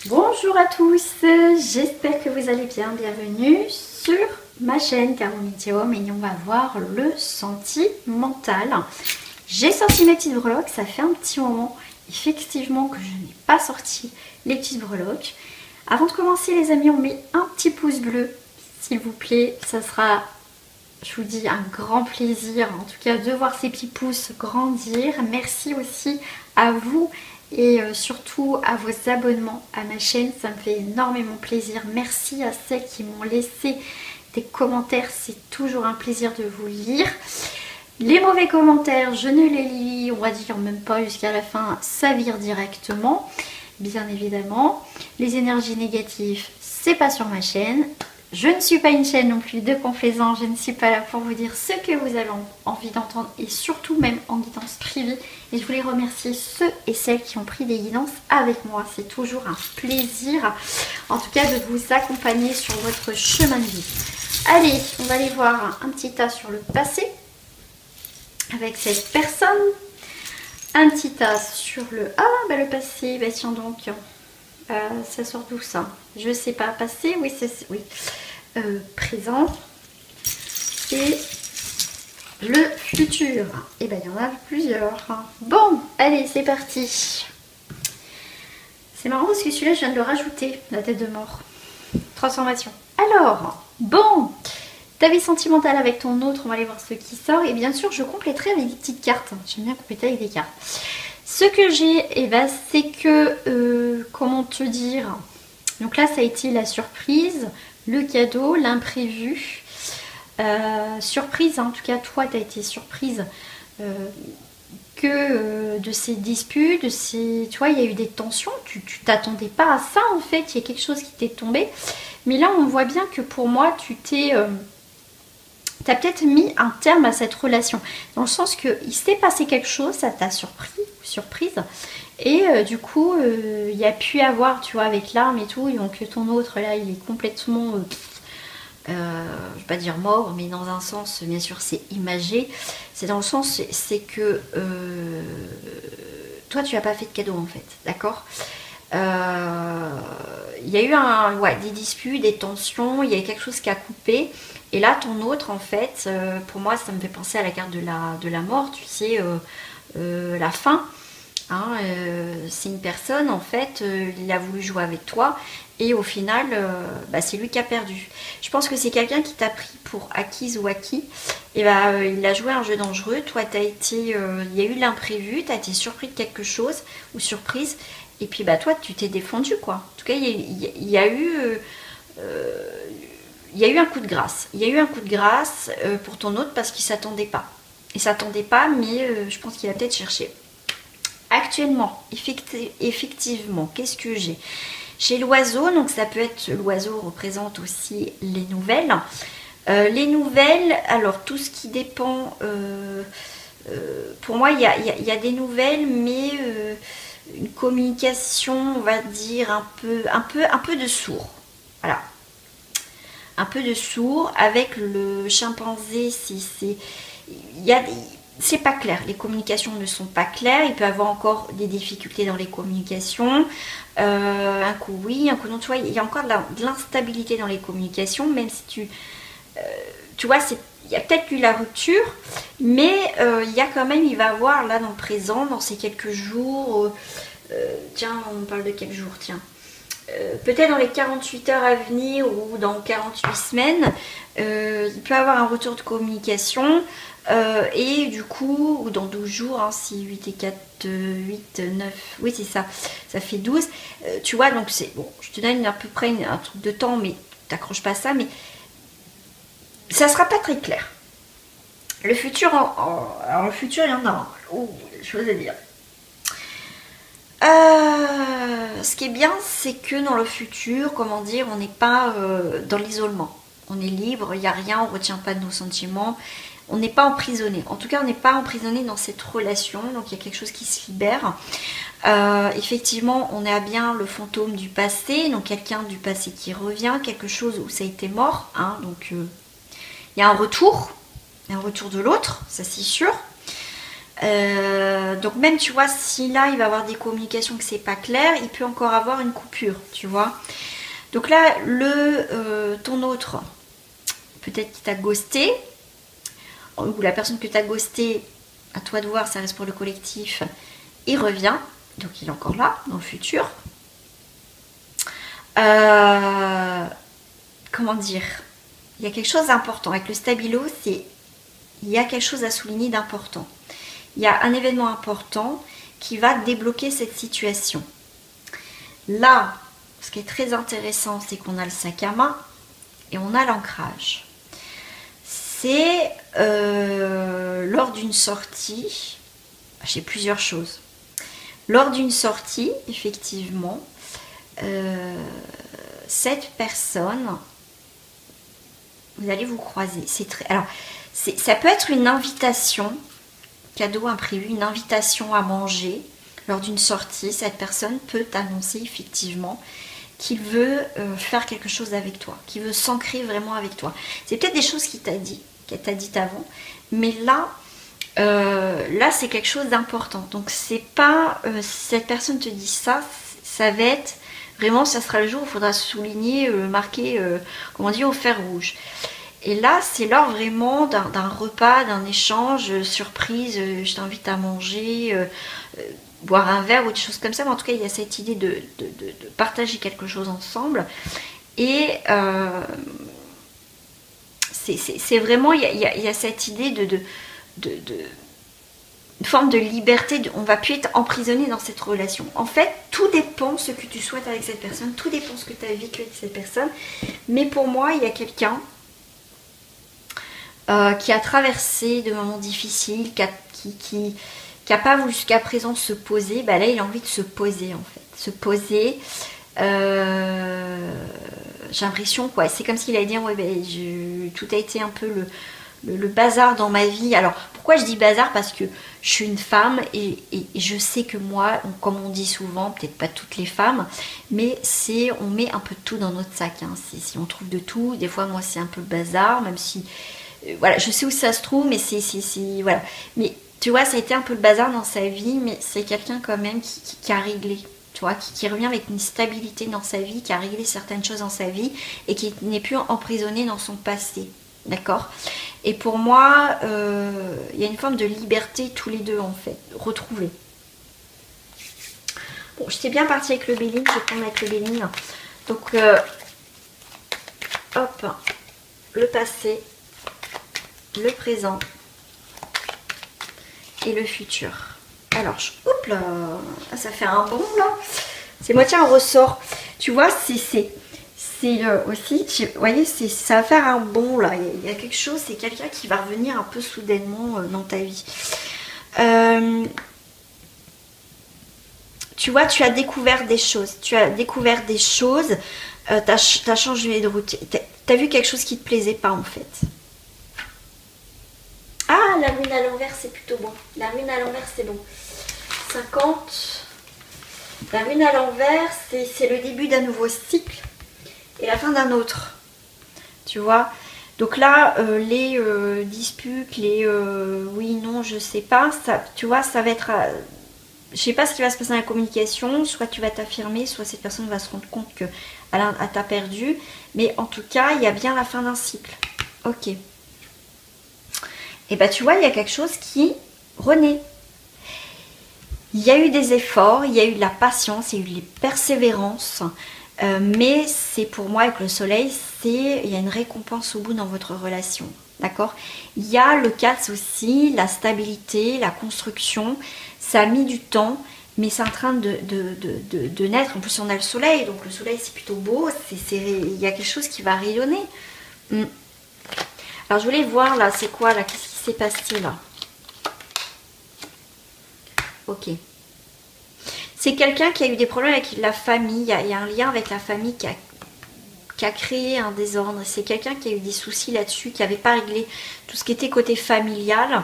Bonjour à tous, j'espère que vous allez bien. Bienvenue sur ma chaîne Caro Médium et on va voir le sentimental. J'ai sorti mes petites breloques, ça fait un petit moment effectivement que je n'ai pas sorti les petites breloques. Avant de commencer les amis, on met un petit pouce bleu s'il vous plaît, ça sera, je vous dis, un grand plaisir en tout cas de voir ces petits pouces grandir. Merci aussi à vous et surtout à vos abonnements à ma chaîne, ça me fait énormément plaisir. Merci à celles qui m'ont laissé des commentaires, c'est toujours un plaisir de vous lire. Les mauvais commentaires, je ne les lis, on va dire même pas jusqu'à la fin, ça vire directement, bien évidemment. Les énergies négatives, c'est pas sur ma chaîne. Je ne suis pas une chaîne non plus de complaisance, je ne suis pas là pour vous dire ce que vous avez envie d'entendre et surtout même en guidance privée. Et je voulais remercier ceux et celles qui ont pris des guidances avec moi. C'est toujours un plaisir en tout cas de vous accompagner sur votre chemin de vie. Allez, on va aller voir un petit tas sur le passé avec cette personne. Un petit tas sur le... Ah, bah le passé, bah tiens donc... ça sort d'où ça? Je sais pas. Passé, oui, c'est oui. Présent et le futur. Et ben il y en a plusieurs. Bon, allez, c'est parti. C'est marrant parce que celui-là, je viens de le rajouter, la tête de mort. Transformation. Alors, bon, ta vie sentimentale avec ton autre, on va aller voir ce qui sort. Et bien sûr, je compléterai avec des petites cartes. J'aime bien compléter avec des cartes. Ce que j'ai, eh ben, c'est que, comment te dire, donc là ça a été la surprise, le cadeau, l'imprévu, surprise, hein, en tout cas toi tu as été surprise de ces disputes, de ces, tu vois, il y a eu des tensions, tu t'attendais pas à ça en fait, il y a quelque chose qui t'est tombé, mais là on voit bien que pour moi tu t'es... tu as peut-être mis un terme à cette relation, dans le sens qu'il s'est passé quelque chose, ça t'a surprise, et du coup, il y a pu avoir, tu vois, avec l'arme et tout, et donc ton autre, là, il est complètement, je vais pas dire mort, mais dans un sens, bien sûr, c'est imagé, c'est dans le sens, c'est que toi, tu n'as pas fait de cadeau, en fait, d'accord? Il y a eu des disputes, des tensions, il y a quelque chose qui a coupé. Et là, ton autre, en fait, pour moi, ça me fait penser à la carte de la mort, tu sais, la fin. Hein, c'est une personne, en fait, il a voulu jouer avec toi. Et au final, c'est lui qui a perdu. Je pense que c'est quelqu'un qui t'a pris pour acquise ou acquis. Et il a joué un jeu dangereux. Toi, il y a eu l'imprévu, tu as été surpris de quelque chose ou surprise. Et puis, toi, tu t'es défendu, quoi. En tout cas, il y a eu un coup de grâce. Il y a eu un coup de grâce pour ton autre parce qu'il ne s'attendait pas. Il ne s'attendait pas, mais je pense qu'il a peut-être cherché. Actuellement, effectivement, qu'est-ce que j'ai? J'ai l'oiseau, donc ça peut être, l'oiseau représente aussi les nouvelles. Les nouvelles, alors tout ce qui dépend, pour moi, il y a des nouvelles, mais une communication, on va dire, un peu de sourd. Voilà. Un peu de sourd avec le chimpanzé, c'est pas clair, les communications ne sont pas claires, il peut y avoir encore des difficultés dans les communications, un coup oui, un coup non, tu vois, il y a encore de l'instabilité dans les communications, même si tu vois, il y a peut-être eu la rupture, mais il y a quand même, il va avoir là dans le présent, dans ces quelques jours, tiens, on parle de quelques jours, tiens, peut-être dans les 48 heures à venir ou dans 48 semaines, il peut avoir un retour de communication et du coup, ou dans 12 jours, hein, si 8 et 4, 8, 9, oui c'est ça, ça fait 12, tu vois, donc c'est bon, je te donne à peu près un truc de temps, mais t'accroches pas à ça, mais ça sera pas très clair. Le futur, alors le futur, il y en a des choses à dire. Ce qui est bien, c'est que dans le futur, comment dire, on n'est pas dans l'isolement. On est libre, il n'y a rien, on ne retient pas de nos sentiments. On n'est pas emprisonné. En tout cas, on n'est pas emprisonné dans cette relation. Donc, il y a quelque chose qui se libère. Effectivement, on a bien le fantôme du passé. Donc, quelqu'un du passé qui revient. Quelque chose où ça a été mort. Hein, donc, il y a un retour. Il y a un retour de l'autre, ça c'est sûr. Donc même, tu vois, si là, il va avoir des communications que c'est pas clair, il peut encore avoir une coupure, tu vois. Donc là, ton autre, peut-être qu'il t'a ghosté, ou la personne que t'as ghosté, à toi de voir, ça reste pour le collectif, il revient, donc il est encore là, dans le futur. Comment dire, il y a quelque chose d'important. Avec le stabilo, il y a quelque chose à souligner d'important. Il y a un événement important qui va débloquer cette situation. Là, ce qui est très intéressant, c'est qu'on a le sac à main et on a l'ancrage. C'est lors d'une sortie, j'ai plusieurs choses. Lors d'une sortie, effectivement, cette personne, vous allez vous croiser. Alors, ça peut être une invitation, cadeau imprévu, une invitation à manger. Lors d'une sortie, cette personne peut t'annoncer effectivement qu'il veut faire quelque chose avec toi, qu'il veut s'ancrer vraiment avec toi. C'est peut-être des choses qu'elle t'a dit avant, mais là c'est quelque chose d'important. Donc c'est pas cette personne te dit ça, ça va être vraiment, ça sera le jour où il faudra souligner, marquer, comment dire, au fer rouge. Et là, c'est lors vraiment d'un repas, d'un échange, surprise, je t'invite à manger, boire un verre ou des choses comme ça. Mais en tout cas, il y a cette idée de partager quelque chose ensemble. Et c'est vraiment, il y a cette idée une forme de liberté, on va plus être emprisonné dans cette relation. En fait, tout dépend ce que tu souhaites avec cette personne, tout dépend ce que tu as vécu avec cette personne. Mais pour moi, il y a quelqu'un qui a traversé de moments difficiles, qui n'a pas voulu jusqu'à présent se poser. Bah là, il a envie de se poser en fait. Se poser. J'ai l'impression, quoi. C'est comme s'il allait dire, ouais, tout a été un peu le bazar dans ma vie. Alors, pourquoi je dis bazar? Parce que je suis une femme et je sais que moi, comme on dit souvent, peut-être pas toutes les femmes, mais on met un peu de tout dans notre sac. Hein. Si on trouve de tout, des fois, moi, c'est un peu le bazar, même si, voilà, je sais où ça se trouve, mais voilà. Mais tu vois, ça a été un peu le bazar dans sa vie, mais c'est quelqu'un quand même qui a réglé. Tu vois, qui revient avec une stabilité dans sa vie, qui a réglé certaines choses dans sa vie et qui n'est plus emprisonné dans son passé. D'accord? Et pour moi, il y a une forme de liberté tous les deux en fait, retrouvée. Bon, j'étais bien partie avec le Béline, je vais prendre avec le Béline. Donc, hop, le passé, le présent et le futur. Alors, hop là, ça fait un bond là. C'est moitié un ressort. Tu vois, c'est aussi, vous voyez, ça va faire un bond là. Il y a quelque chose, c'est quelqu'un qui va revenir un peu soudainement dans ta vie. Tu vois, tu as découvert des choses. Tu as changé de route. Tu as vu quelque chose qui te plaisait pas en fait. Ah, la lune à l'envers, c'est plutôt bon. La lune à l'envers, c'est bon. 50. La lune à l'envers, c'est le début d'un nouveau cycle et la fin d'un autre. Tu vois? Donc là, les disputes, les oui, non, je sais pas, ça, tu vois, ça va être... je sais pas ce qui va se passer dans la communication, soit tu vas t'affirmer, soit cette personne va se rendre compte qu'elle t'a perdu. Mais en tout cas, il y a bien la fin d'un cycle. Ok. Et bah tu vois, il y a quelque chose qui renaît. Il y a eu des efforts, il y a eu de la patience, il y a eu de la persévérance. Mais c'est pour moi, avec le soleil, il y a une récompense au bout dans votre relation. D'accord? Il y a le 4 aussi, la stabilité, la construction. Ça a mis du temps, mais c'est en train de naître. En plus, on a le soleil, donc le soleil, c'est plutôt beau. Il y a quelque chose qui va rayonner. Alors, je voulais voir là, c'est quoi là? Qu'est-ce qui s'est passé là? Ok. C'est quelqu'un qui a eu des problèmes avec la famille. Il y a un lien avec la famille qui a créé un désordre. C'est quelqu'un qui a eu des soucis là-dessus, qui n'avait pas réglé tout ce qui était côté familial.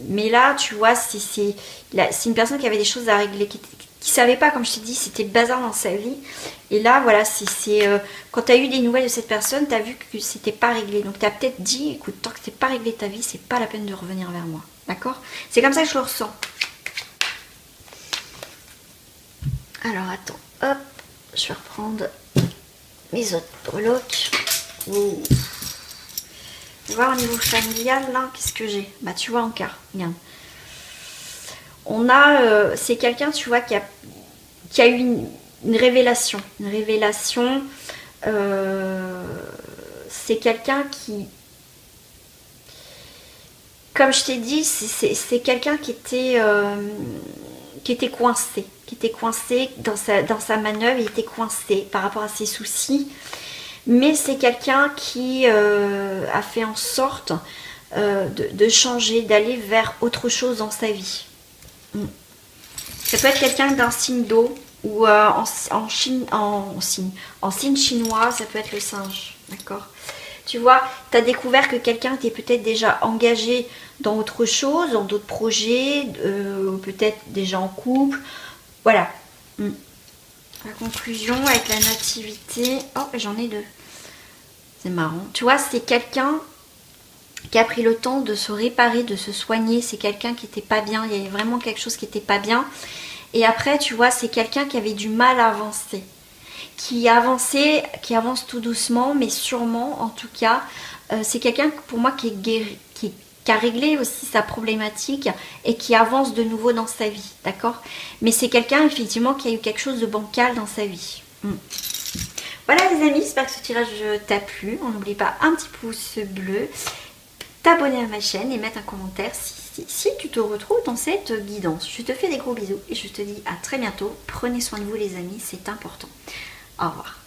Mais là, tu vois, c'est une personne qui avait des choses à régler, qui savait pas, comme je t'ai dit, c'était le bazar dans sa vie. Et là, voilà, quand tu as eu des nouvelles de cette personne, tu as vu que c'était pas réglé. Donc tu as peut-être dit, écoute, tant que c'est pas réglé ta vie, c'est pas la peine de revenir vers moi. D'accord? C'est comme ça que je le ressens. Alors attends, hop, je vais reprendre mes autres breloques. Ouh. Tu vois, au niveau familial, là, qu'est-ce que j'ai? Bah tu vois encore, regarde. On a, c'est quelqu'un, tu vois, qui a eu une révélation. Une révélation, c'est quelqu'un comme je t'ai dit, c'est quelqu'un qui était coincé. Qui était coincé dans sa manœuvre, il était coincé par rapport à ses soucis. Mais c'est quelqu'un qui a fait en sorte de changer, d'aller vers autre chose dans sa vie. Ça peut être quelqu'un d'un signe d'eau ou en signe chinois, ça peut être le singe, d'accord? Tu vois, tu as découvert que quelqu'un était peut-être déjà engagé dans autre chose, dans d'autres projets, peut-être déjà en couple, voilà. La conclusion avec la nativité, oh j'en ai deux, c'est marrant. Tu vois, c'est quelqu'un qui a pris le temps de se réparer, de se soigner. C'est quelqu'un qui n'était pas bien, il y avait vraiment quelque chose qui n'était pas bien. Et après, tu vois, c'est quelqu'un qui avait du mal à avancer. Qui avance tout doucement, mais sûrement, en tout cas. C'est quelqu'un, pour moi, qui est guéri, qui a réglé aussi sa problématique et qui avance de nouveau dans sa vie, d'accord? Mais c'est quelqu'un, effectivement, qui a eu quelque chose de bancal dans sa vie. Voilà les amis, j'espère que ce tirage t'a plu. On n'oublie pas un petit pouce bleu, t'abonner à ma chaîne et mettre un commentaire si tu te retrouves dans cette guidance. Je te fais des gros bisous et je te dis à très bientôt. Prenez soin de vous les amis, c'est important. Au revoir.